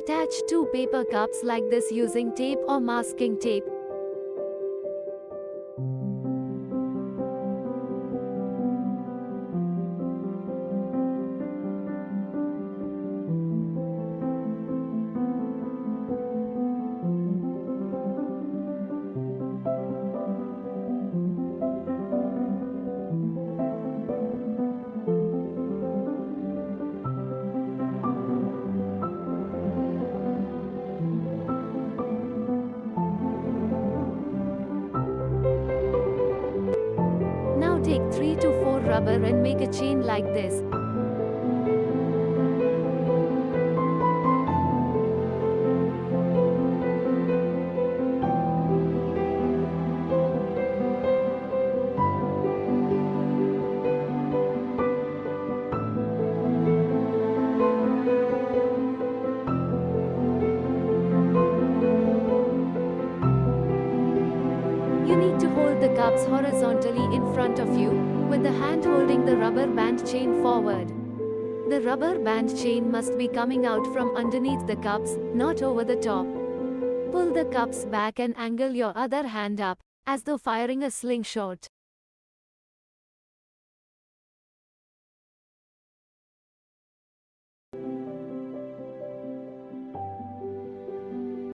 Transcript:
Attach 2 paper cups like this using tape or masking tape. Now take 3 to 4 rubber and make a chain like this. You need to hold the cups horizontally in front of you, with the hand holding the rubber band chain forward. The rubber band chain must be coming out from underneath the cups, not over the top. Pull the cups back and angle your other hand up, as though firing a slingshot.